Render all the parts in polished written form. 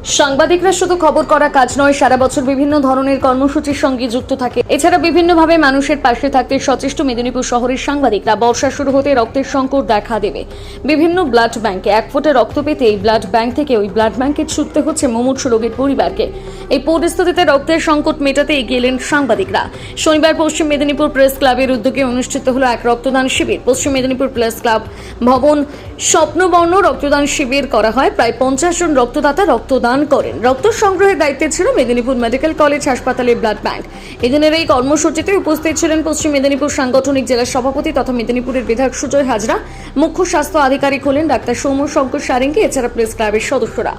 সাংবাদিকরা শুধু খবর করা কাজ নয়, সারা বছর বিভিন্ন ধরনের কর্মসূচির সঙ্গে যুক্ত থাকে। এছাড়া বিভিন্নভাবে মানুষের পাশে থাকতে সচেষ্ট মেদিনীপুর শহরের সাংবাদিকরা। বর্ষা শুরু হতে রক্তের সংকট দেখা দেবে বিভিন্ন ব্লাড ব্যাংকে। 1 ফোঁটা রক্ত পেতে এই ব্লাড ব্যাংক থেকে ওই ব্লাড ব্যাংকে ছুটতে হচ্ছে মুমূর্ষু রোগীর পরিবারকে। এই পরিস্থিতিতে রক্তের সংকট মেটাতে এগিয়ে এলেন সাংবাদিকরা। শনিবার পশ্চিম মেদিনীপুর প্রেস ক্লাবের উদ্যোগে অনুষ্ঠিত হলো এক রক্তদান শিবির। পশ্চিম মেদিনীপুর প্রেস ক্লাব ভবন স্বপ্নবর্ণ রক্তদান শিবির করা হয়। প্রায় 50 জন রক্তদাতা রক্তদান করেন। রক্ত সংগ্রহের দায়িত্বে ছিল মেদিনীপুর মেডিকেল কলেজ হাসপাতালের ব্লাড ব্যাংক। এদিনের এই কর্মসূচিতে উপস্থিত ছিলেন পশ্চিম মেদিনীপুর সাংগঠনিক জেলা সভাপতি তথা মেদিনীপুরের বিধায়ক সুজয় হাজরা। মুখ্য স্বাস্থ্য আধিকারিক হলেন ডাক্তার সৌম্য শঙ্কর সারেঙ্গি। এছাড়া প্রেস ক্লাবের সদস্যরা।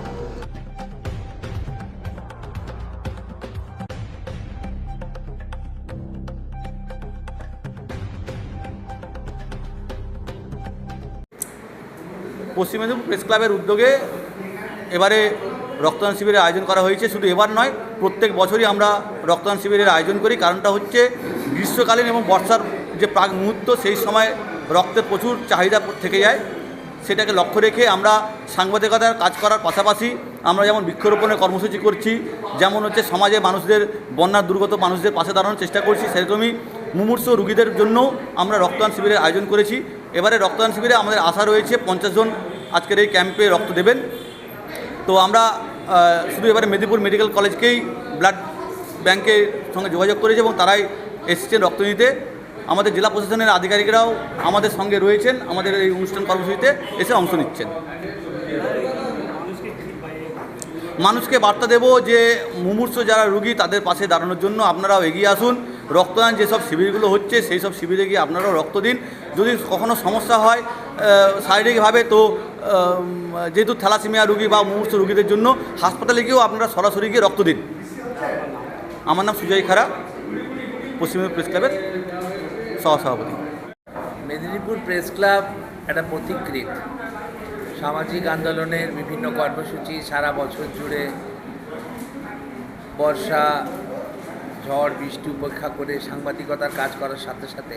পশ্চিম মেদিনীপুর প্রেস ক্লাবের উদ্যোগে এবারে রক্তদান শিবিরের আয়োজন করা হয়েছে। শুধু এবার নয়, প্রত্যেক বছরই আমরা রক্তদান শিবিরের আয়োজন করি। কারণটা হচ্ছে গ্রীষ্মকালীন এবং বর্ষার যে প্রাক মুহূর্ত, সেই সময় রক্তের প্রচুর চাহিদা থেকে যায়। সেটাকে লক্ষ্য রেখে আমরা সাংবাদিকতার কাজ করার পাশাপাশি আমরা যেমন বৃক্ষরোপণের কর্মসূচি করছি, যেমন হচ্ছে সমাজে মানুষদের, বন্যার দুর্গত মানুষদের পাশে দাঁড়ানোর চেষ্টা করছি, সেরকমই মুমূর্ষু রোগীদের জন্য আমরা রক্তদান শিবিরের আয়োজন করেছি। এবারে রক্তদান শিবিরে আমাদের আশা রয়েছে 50 জন আজকের এই ক্যাম্পে রক্ত দেবেন। তো আমরা শুধু এবারে মেদিনীপুর মেডিকেল কলেজকেই ব্লাড ব্যাংকের সঙ্গে যোগাযোগ করেছি এবং তারাই এসেছেন রক্ত নিতে। আমাদের জেলা প্রশাসনের আধিকারিকরাও আমাদের সঙ্গে রয়েছেন, আমাদের এই অনুষ্ঠান কর্মসূচিতে এসে অংশ নিচ্ছেন। মানুষকে বার্তা দেব যে মুমূর্ষু যারা রোগী তাদের পাশে দাঁড়ানোর জন্য আপনারাও এগিয়ে আসুন। রক্তদান যেসব শিবিরগুলো হচ্ছে সেই সব শিবিরে গিয়ে আপনারাও রক্ত দিন। যদি কখনো সমস্যা হয় শারীরিকভাবে, তো যেহেতু থ্যালাসেমিয়া রোগী বা মুমূর্ষু রোগীদের জন্য হাসপাতালে গিয়েও আপনারা সরাসরি গিয়ে রক্ত দিন। আমার নাম সুজয় খাড়া, পশ্চিম মেদিনীপুর প্রেস ক্লাবের সহসভাপতি। মেদিনীপুর প্রেস ক্লাব একটা পথিকৃৎ সামাজিক আন্দোলনের বিভিন্ন কর্মসূচি সারা বছর জুড়ে বর্ষা, ঝড়, বৃষ্টি উপেক্ষা করে সাংবাদিকতার কাজ করার সাথে সাথে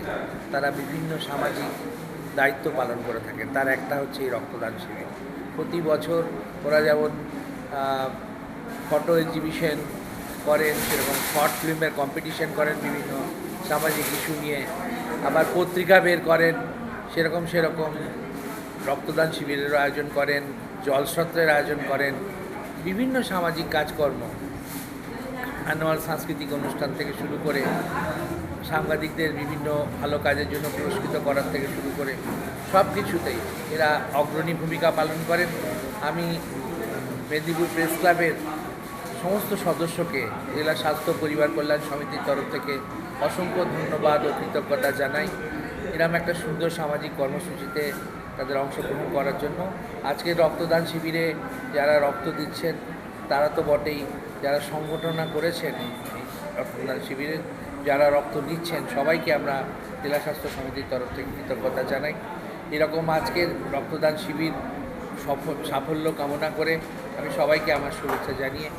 তারা বিভিন্ন সামাজিক দায়িত্ব পালন করে থাকেন। তার একটা হচ্ছে এই রক্তদান শিবির। প্রতি বছর ওরা যেমন ফটো এক্সিবিশন করেন, সেরকম শর্ট ফিল্মের কম্পিটিশন করেন বিভিন্ন সামাজিক ইস্যু নিয়ে, আবার পত্রিকা বের করেন, সেরকম রক্তদান শিবিরের আয়োজন করেন, জলসত্রের আয়োজন করেন, বিভিন্ন সামাজিক কাজকর্ম, অ্যানুয়াল সাংস্কৃতিক অনুষ্ঠান থেকে শুরু করে সাংবাদিকদের বিভিন্ন ভালো কাজের জন্য পুরস্কৃত করার থেকে শুরু করে সব কিছুতেই এরা অগ্রণী ভূমিকা পালন করেন। আমি মেদিনীপুর প্রেস ক্লাবের সমস্ত সদস্যকে জেলা স্বাস্থ্য পরিবার কল্যাণ সমিতির তরফ থেকে অসংখ্য ধন্যবাদ ও কৃতজ্ঞতা জানাই এরকম একটা সুন্দর সামাজিক কর্মসূচিতে তাদের অংশগ্রহণ করার জন্য। আজকের রক্তদান শিবিরে যারা রক্ত দিচ্ছেন তারা তো বটেই, যারা সংগঠনা করেছেন এই রক্তদান শিবিরে, যারা রক্ত দিচ্ছেন সবাইকে আমরা জেলা স্বাস্থ্য সমিতির তরফ থেকে কৃতজ্ঞতা জানাই। এরকম আজকের রক্তদান শিবির সাফল্য কামনা করে আমি সবাইকে আমার শুভেচ্ছা জানিয়ে